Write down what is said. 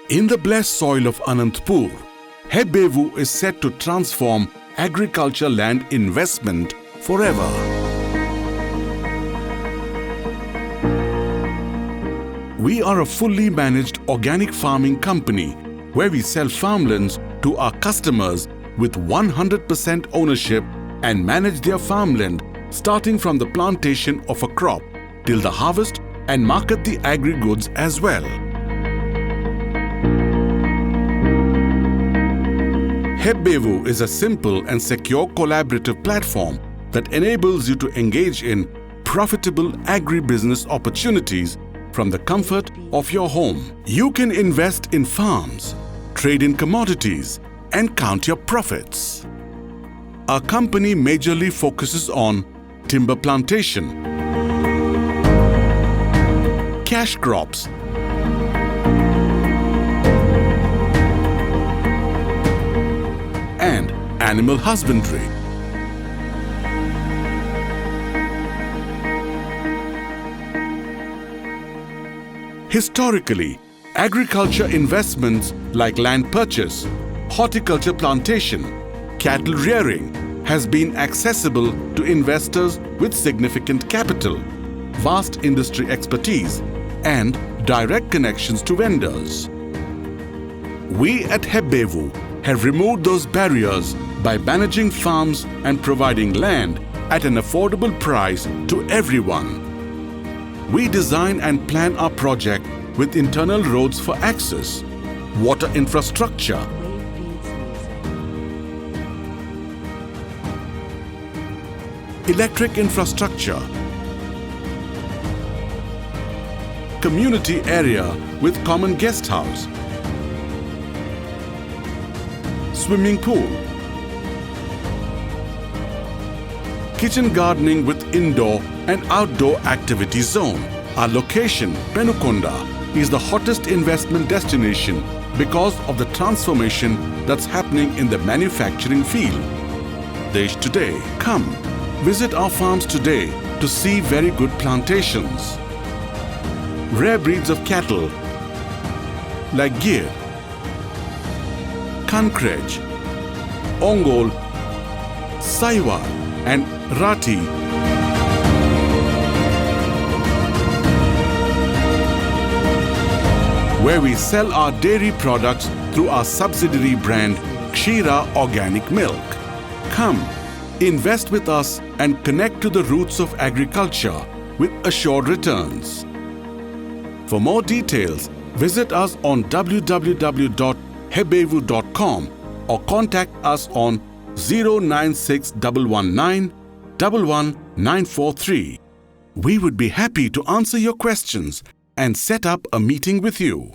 In the blessed soil of Anantapur, Hebbevu is set to transform agriculture land investment forever. We are a fully managed organic farming company where we sell farmlands to our customers with 100% ownership and manage their farmland starting from the plantation of a crop till the harvest and market the agri-goods as well. Hebbevu is a simple and secure collaborative platform that enables you to engage in profitable agribusiness opportunities from the comfort of your home. You can invest in farms, trade in commodities, and count your profits. Our company majorly focuses on timber plantation, cash crops, and animal husbandry. Historically, agriculture investments like land purchase, horticulture plantation, cattle rearing has been accessible to investors with significant capital, vast industry expertise, and direct connections to vendors. We at Hebbevu have removed those barriers by managing farms and providing land at an affordable price to everyone. We design and plan our project with internal roads for access, water infrastructure, electric infrastructure, community area with common guest house, swimming pool, kitchen gardening with indoor and outdoor activity zone. Our location, Penukonda, is the hottest investment destination because of the transformation that's happening in the manufacturing field. Desh today. Come, visit our farms today to see very good plantations. Rare breeds of cattle like Gir, Kankrej, Ongol, Saiwa, and Rati. Where we sell our dairy products through our subsidiary brand Kshira Organic Milk. Come, invest with us and connect to the roots of agriculture with assured returns. For more details, visit us on www.hebbevu.com or contact us on 096 119 11943. We would be happy to answer your questions and set up a meeting with you.